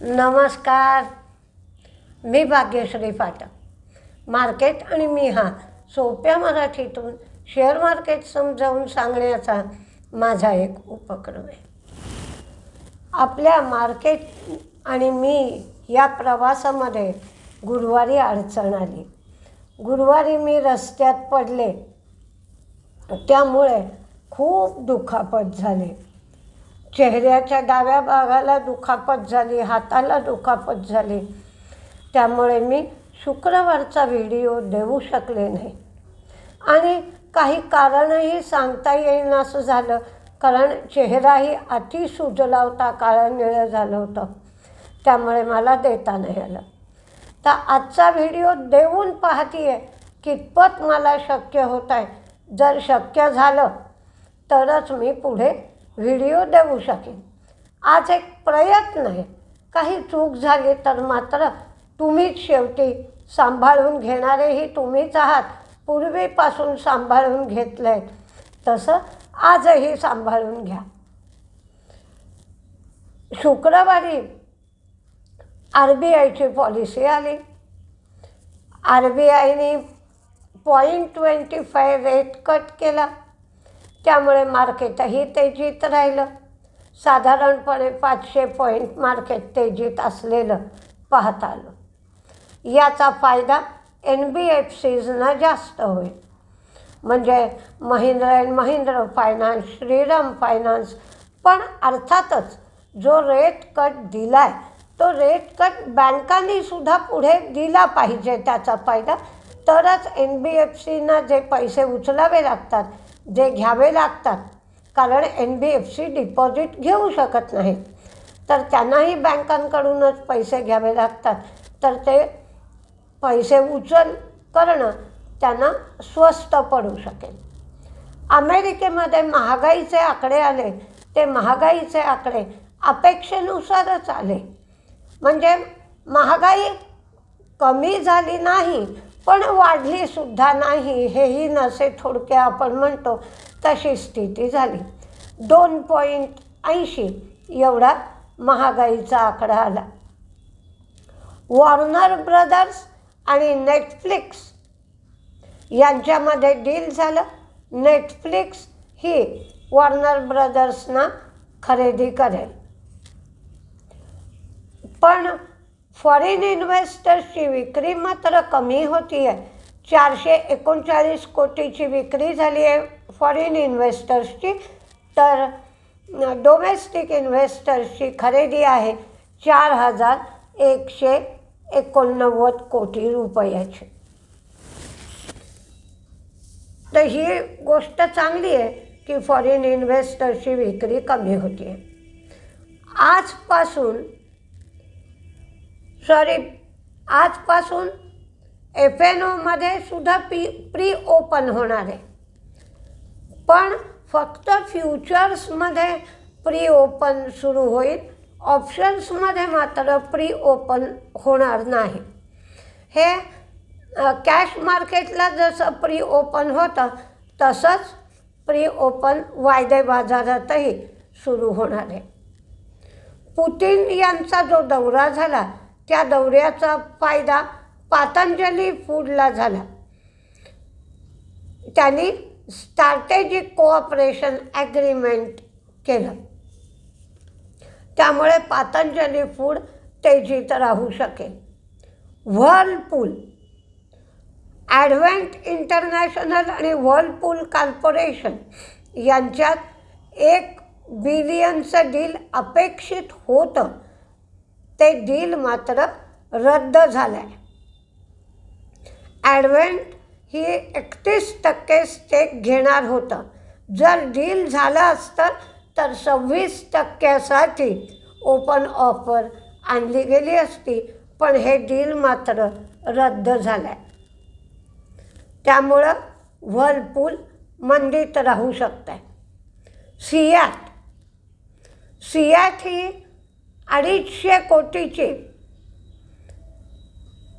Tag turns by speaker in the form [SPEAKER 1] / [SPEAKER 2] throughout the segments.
[SPEAKER 1] नमस्कार. मी भाग्यश्री पाठक. मार्केट आणि मी हा सोप्या मराठीतून शेअर मार्केट समजावून सांगण्याचा माझा एक उपक्रम आहे. आपल्या मार्केट आणि मी या प्रवासामध्ये गुरुवारी अडचण आली. गुरुवारी मी रस्त्यात पडले, त्यामुळे खूप दुखापत झाली. चेहऱ्याच्या डाव्या भागाला दुखापत झाली, हाताला दुखापत झाली. त्यामुळे मी शुक्रवारचा व्हिडिओ देऊ शकले नाही आणि काही कारणही सांगता येईन असं झालं, कारण चेहराही अति सुजला होता, काळं निळं झालं होतं. त्यामुळे मला देता नाही आलं. तर आजचा व्हिडिओ देऊन पाहते आहे कितपत मला शक्य होत आहे. जर शक्य झालं तरच मी पुढे व्हिडिओ देऊ शकेन. आज एक प्रयत्न आहे. काही चूक झाली तर मात्र तुम्हीच शेवटी सांभाळून घेणारेही तुम्हीच आहात. पूर्वीपासून सांभाळून घेतलं आहे तसं आजही सांभाळून घ्या. शुक्रवारी RBIची पॉलिसी आली. RBIने 0.25 रेट कट केला. त्यामुळे मार्केटही तेजीत राहिलं. साधारणपणे 500 पॉईंट मार्केट तेजीत असलेलं पाहता आलं. याचा फायदा NBFCजना जास्त होईल. म्हणजे Mahindra and Mahindra finance, Shriram finance. पण अर्थातच जो रेट कट दिला आहे तो रेट कट बँकांनीसुद्धा पुढे दिला पाहिजे. त्याचा फायदा तरच NBFCना जे पैसे उचलावे लागतात, जे घ्यावे लागतात, कारण NBFC डिपॉझिट घेऊ शकत नाहीत, तर त्यांनाही बँकांकडूनच पैसे घ्यावे लागतात. तर ते पैसे उचल करणं त्यांना स्वस्त पडू शकेल. अमेरिकेमध्ये महागाईचे आकडे आले. ते महागाईचे आकडे अपेक्षेनुसारच आले. म्हणजे महागाई कमी झाली नाही पण वाढलीसुद्धा नाही, हेही नसे थोडके आपण म्हणतो तशी स्थिती झाली. 2.80 एवढा महागाईचा आकडा आला. वॉर्नर ब्रदर्स आणि नेटफ्लिक्स यांच्यामध्ये डील झालं. नेटफ्लिक्स ही वॉर्नर ब्रदर्सना खरेदी करेल. पण फॉरेन इन्व्हेस्टर्सची विक्री मात्र कमी होती आहे. 439 कोटीची विक्री झाली आहे फॉरेन इन्व्हेस्टर्सची. तर डोमेस्टिक इन्व्हेस्टर्सची खरेदी आहे 4189 कोटी रुपयाची. तर ही गोष्ट चांगली आहे की फॉरेन इन्व्हेस्टर्सची विक्री कमी होती आहे. आजपासून FNOमध्ये सुद्धा प्री ओपन होणार आहे. पण फक्त फ्युचर्समध्ये प्री ओपन सुरू होईल. ऑप्शन्समध्ये मात्र प्री ओपन होणार नाही. हे कॅश मार्केटला जसं प्री ओपन होतं तसंच प्री ओपन वायदे बाजारातही सुरू होणार आहे. पुतिन यांचा जो दौरा झाला त्या दौऱ्याचा फायदा पतंजली फूडला झाला. त्यांनी स्ट्रॅटेजिक कोऑपरेशन ॲग्रीमेंट केलं. त्यामुळे पतंजली फूड तेजीत राहू शकेल. व्हर्लपूल, ॲडव्हेंट इंटरनॅशनल आणि व्हर्लपूल कॉर्पोरेशन यांच्यात $1 बिलियनचं डील अपेक्षित होतं. ते डील मात्र रद्द झालं आहे. ॲडव्हेंट ही 31% स्टेक घेणार होतं. जर डील झालं असतं तर 26%साठी ओपन ऑफर आणली गेली असती. पण हे डील मात्र रद्द झालं आहे. त्यामुळं व्हर्लपूल मंदीत राहू शकतं आहे. सियाट ही 250 कोटीची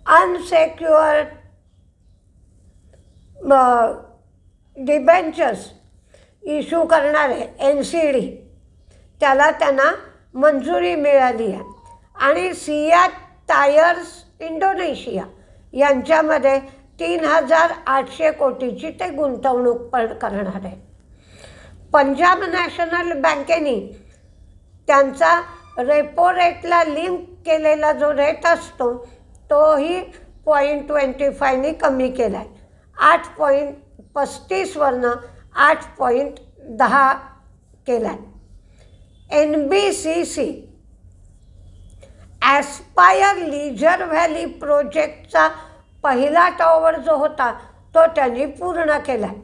[SPEAKER 1] अनसेक्युअर्ड डिबेंचर्स इश्यू करणारे NCD, त्यांना मंजुरी मिळाली आहे. आणि सिया टायर्स इंडोनेशिया यांच्यामध्ये 3,800 कोटीची ते गुंतवणूक पण करणार आहे. पंजाब नॅशनल बँकेने त्यांचा रेपो रेटला लिंक केलेला जो रेट असतो तोही 0.25 कमी केला आहे. 8.35वरनं 8.10 केला आहे. NBCC ॲस्पायर लीजर व्हॅली प्रोजेक्टचा पहिला टॉवर जो होता तो त्यांनी पूर्ण केला आहे.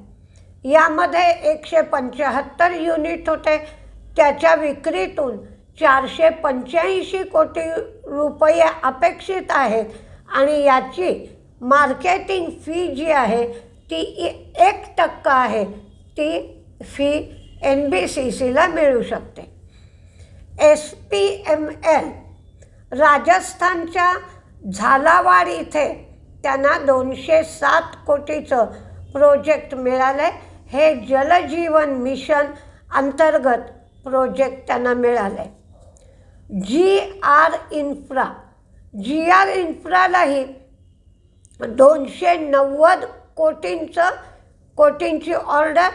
[SPEAKER 1] यामध्ये 175 युनिट होते. त्याच्या विक्रीतून 485 कोटी रुपये अपेक्षित आहेत आणि याची मार्केटिंग फी जी आहे ती 1% आहे. ती फी NBCCला मिळू शकते. SPML राजस्थानच्या झालावाड इथे त्यांना 207 कोटीचं प्रोजेक्ट मिळालं आहे. हे जलजीवन मिशन अंतर्गत प्रोजेक्ट त्यांना मिळालं आहे. GR इन्फ्रालाही 290 कोटींची ऑर्डर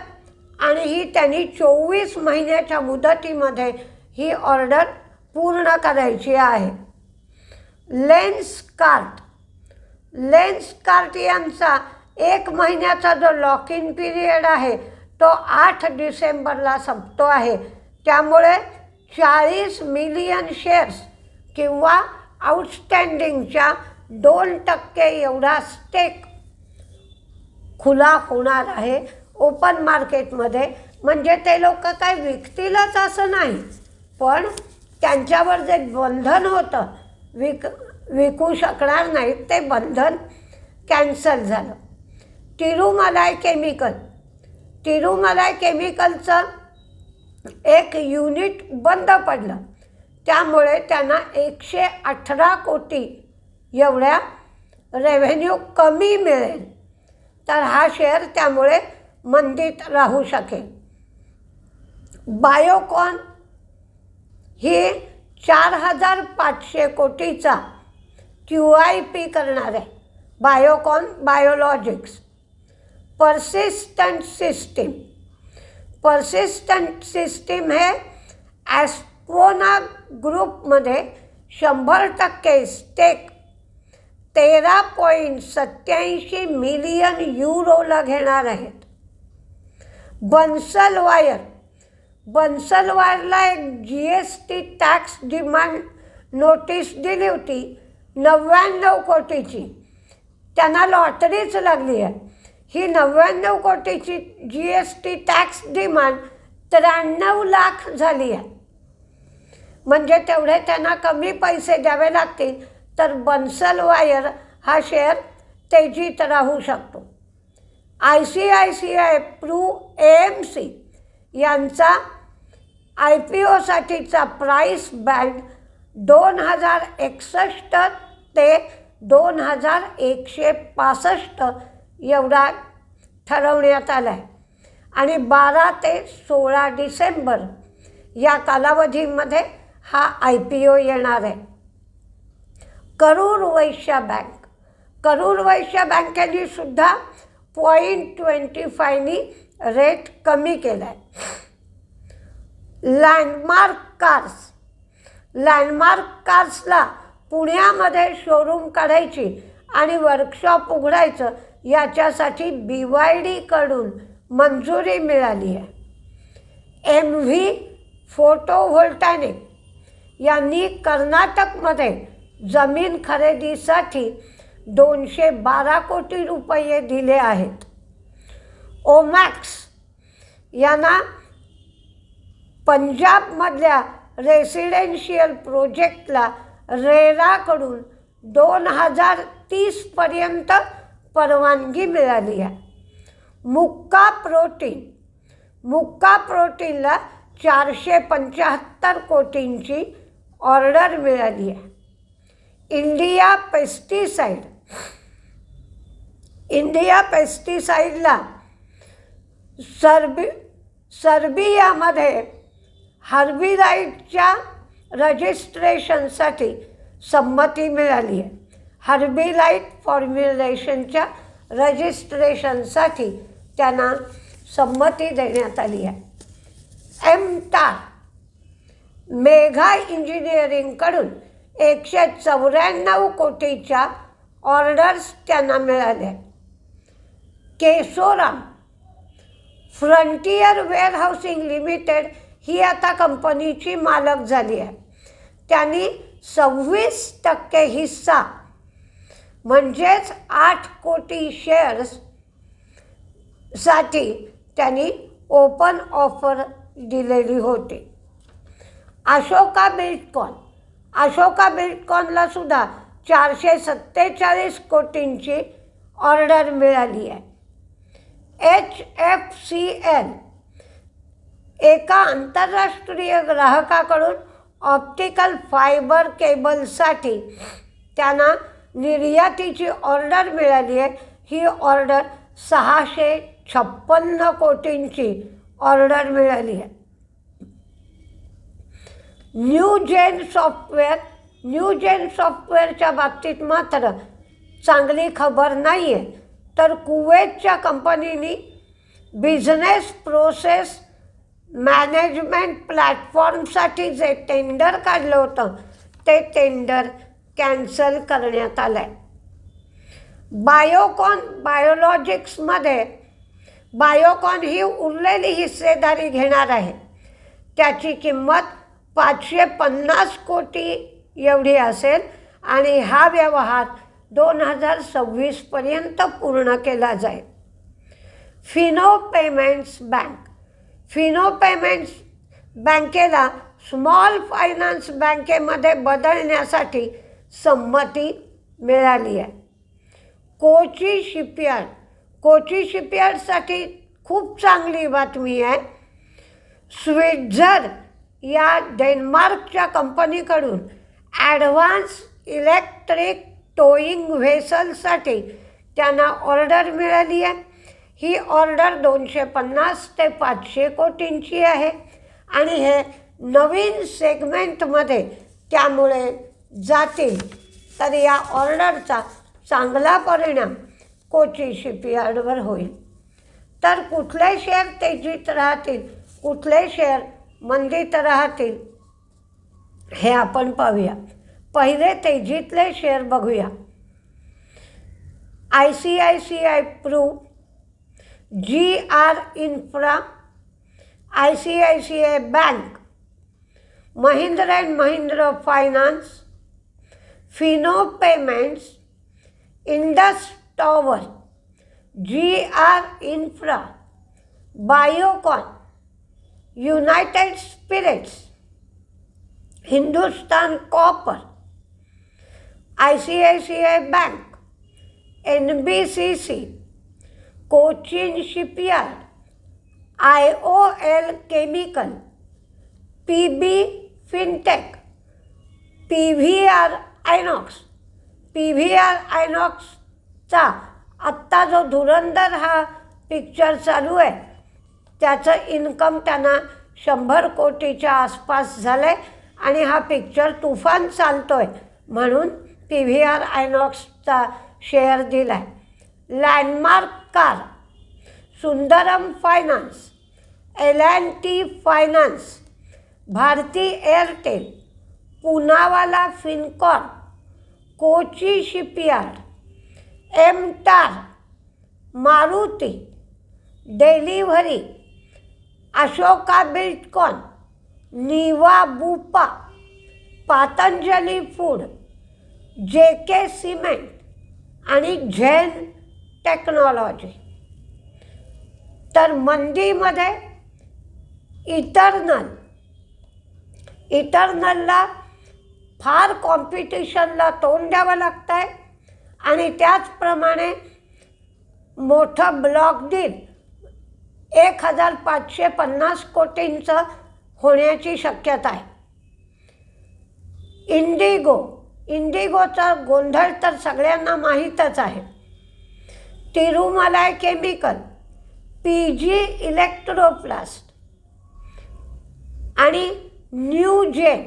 [SPEAKER 1] आणि ही त्यांनी 24 महिन्याच्या मुदतीमध्ये ही ऑर्डर पूर्ण करायची आहे. लेन्सकार्ट यांचा 1 महिन्याचा जो लॉक इन पिरियड आहे तो 8 डिसेंबरला संपतो आहे. त्यामुळे 40 मिलियन शेअर्स किंवा आउटस्टँडिंगच्या 2% एवढा स्टेक खुला होणार आहे ओपन मार्केटमध्ये. म्हणजे ते लोक काय विकतीलच असं नाही, पण त्यांच्यावर जे बंधन होतं विकू शकणार नाहीत ते बंधन कॅन्सल झालं. तिरुमलाई केमिकलचं 1 युनिट बंद पडलं. त्यामुळे त्यांना 118 कोटी एवढ्या रेव्हेन्यू कमी मिळेल. तर हा शेअर त्यामुळे मंदीत राहू शकेल. बायोकॉन ही 4,500 कोटीचा QIP करणार आहे. Biocon biologics. पर्सिस्टंट सिस्टीम हे ॲस्ट्रोना ग्रुपमध्ये 100% स्टेक 13.87 मिलियन युरोला घेणार आहेत. बन्सल वायरला एक GST टॅक्स डिमांड नोटीस दिली होती 99 कोटीची. त्यांना लॉटरीच लागली आहे. ही 99 कोटीची GST टॅक्स डिमांड 93 लाख झाली आहे. म्हणजे तेवढे त्यांना कमी पैसे द्यावे लागतील. तर बन्सल वायर हा शेअर तेजीत राहू शकतो. ICICI प्रू AMC यांचा IPOसाठीचा प्राईस बँड 2,061 ते 2,165 एवढा ठरवण्यात आला आहे आणि 12 ते 16 डिसेंबर या कालावधीमध्ये हा IPO येणार आहे. करूर वैश्य बँकेने सुद्धा 0.25नी रेट कमी केला आहे. लँडमार्क कार्सला पुण्यामध्ये शोरूम काढायची आणि वर्कशॉप उघडायचं याच्यासाठी BYDकडून मंजुरी मिळाली आहे. MV फोटोव्होल्टॅनिक यांनी कर्नाटकमध्ये जमीन खरेदीसाठी 212 कोटी रुपये दिले आहेत. ओमॅक्स यांना पंजाबमधल्या रेसिडेन्शियल प्रोजेक्टला रेराकडून 2030पर्यंत परवानगी मिळाली आहे. मुक्का प्रोटीनला 475 कोटींची ऑर्डर मिळाली आहे. इंडिया पेस्टिसाईडला सर्बियामध्ये हर्बिसाईडच्या रजिस्ट्रेशनसाठी संमती मिळाली आहे. हर्बिलाइट फॉर्म्युलेशनच्या रजिस्ट्रेशनसाठी त्यांना संमती देण्यात आली आहे. MTAR मेघा इंजिनिअरिंगकडून 194 कोटीच्या ऑर्डर्स त्यांना मिळाल्या. केशोराम फ्रंटियर वेअरहाऊसिंग लिमिटेड ही आता कंपनीची मालक झाली आहे. त्यांनी 26% हिस्सा म्हणजेच 8 कोटी शेअर्ससाठी त्यांनी ओपन ऑफर दिलेली होती. अशोका बिल्डकॉनला सुद्धा 447 कोटींची ऑर्डर मिळाली आहे. HFCL एका आंतरराष्ट्रीय ग्राहकाकडून ऑप्टिकल फायबर केबलसाठी त्यांना निर्यातीची ऑर्डर मिळाली आहे. ही ऑर्डर 656 कोटींची ऑर्डर मिळाली आहे. न्यूजेन सॉफ्टवेअरच्या बाबतीत मात्र चांगली खबर नाही आहे. तर कुवेतच्या कंपनीनी बिझनेस प्रोसेस मॅनेजमेंट प्लॅटफॉर्मसाठी जे टेंडर काढलं होतं ते टेंडर कॅन्सल करण्यात आलं आहे. बायोकॉन ही उरलेली हिस्सेदारी घेणार आहे. त्याची किंमत 550 कोटी एवढी असेल आणि हा व्यवहार 2026पर्यंत पूर्ण केला जाईल. फिनो पेमेंट्स बँकेला स्मॉल फायनान्स बँकेमध्ये बदलण्यासाठी संमती मिळाली आहे. कोची शिपयार्डसाठी खूप चांगली बातमी आहे. स्वित्झर या डेन्मार्कच्या कंपनीकडून ॲडव्हान्स इलेक्ट्रिक टोईंग व्हेसलसाठी त्यांना ऑर्डर मिळाली आहे. ही ऑर्डर 250 ते 500 कोटींची आहे आणि हे नवीन सेगमेंटमध्ये त्यामुळे जातील. तर या ऑर्डरचा चांगला परिणाम कोची शिपयार्डवर होईल. तर कुठले शेअर तेजीत राहतील, कुठले शेअर मंदीत राहतील हे आपण पाहूया. पहिले तेजीतले शेअर बघूया. ICICI Pru, GR infra, ICICI bank, Mahindra and Mahindra finance, Fino payments, Indus tower, GR infra, Biocon, United Spirits, Hindustan copper, ICICI bank, NBCC, Cochin shipyard, IOL chemical, PB fintech, PVR आयनॉक्सचा आत्ता जो धुरंधर हा पिक्चर चालू आहे त्याचं इन्कम त्यांना 100 कोटीच्या आसपास झालं आहे आणि हा पिक्चर तुफान चालतो आहे म्हणून PVR आयनॉक्सचा शेअर दिला आहे. Landmark car, Sundaram finance, L&T finance, Bharti Airtel, Poonawalla Fincorp, Kochi shipyard, MTAR, Maruti, Delhivery, Ashoka Buildcon, Niva Bupa, Patanjali food, JK cement आणि झेन टेक्नॉलॉजी. तर मंदीमध्ये इटर्नलला फार कॉम्पिटिशनला तोंड द्यावं लागतं आहे आणि त्याचप्रमाणे मोठं ब्लॉक डील 1550 कोटींचं होण्याची शक्यता आहे. इंडिगोचा गोंधळ तर सगळ्यांना माहीतच आहे. तिरुमलाई केमिकल, PG इलेक्ट्रोप्लास्ट आणि न्यूजेन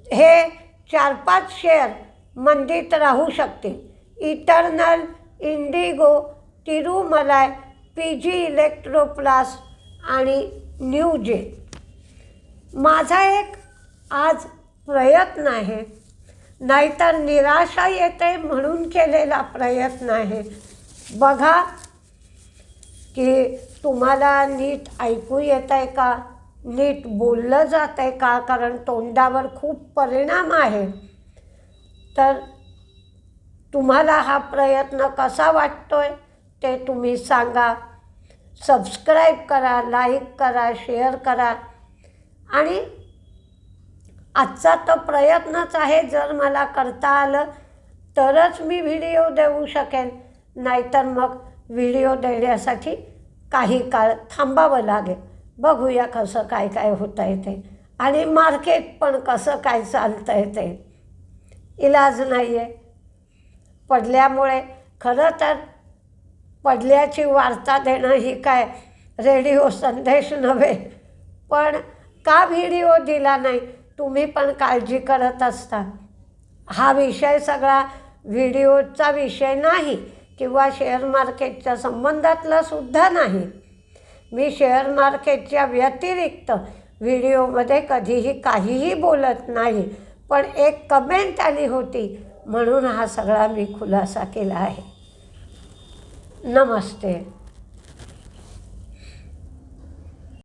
[SPEAKER 1] हे 4-5 शेअर मंदीत राहू शकतील. Eternal, Indigo, Tirumalai, PG Electroplast आणि न्यूजेन. माझा एक आज प्रयत्न आहे, नाहीतर निराशा येते म्हणून केलेला प्रयत्न आहे. बघा की तुम्हाला नीट ऐकू येत आहे का, नीट बोललं जात आहे का, कारण तोंडावर खूप परिणाम आहे. तर तुम्हाला हा प्रयत्न कसा वाटतोय ते तुम्ही सांगा. सबस्क्राईब करा, लाईक करा, शेअर करा. आणि आजचा तर प्रयत्नच आहे, जर मला करता आलं तरच मी व्हिडिओ देऊ शकेन, नाहीतर मग व्हिडिओ देण्यासाठी काही काळ थांबावं लागेल. बघूया कसं काय काय होतं आहे ते, आणि मार्केट पण कसं काय चालतं आहे ते. इलाज नाही आहे. पडल्यामुळे खरं तर पडल्याची वार्ता देणं ही काय रेडिओ संदेश नव्हे, पण का व्हिडिओ दिला नाही तुम्ही पण काळजी करत असता. हा विषय सगळा व्हिडिओचा विषय नाही किंवा शेअर मार्केटच्या संबंधातला सुद्धा नाही. मी शेअर मार्केटच्या व्यतिरिक्त व्हिडिओमध्ये कधीही काहीही बोलत नाही, पण एक कमेंट आली होती म्हणून हा सगळा मी खुलासा केला आहे. नमस्ते.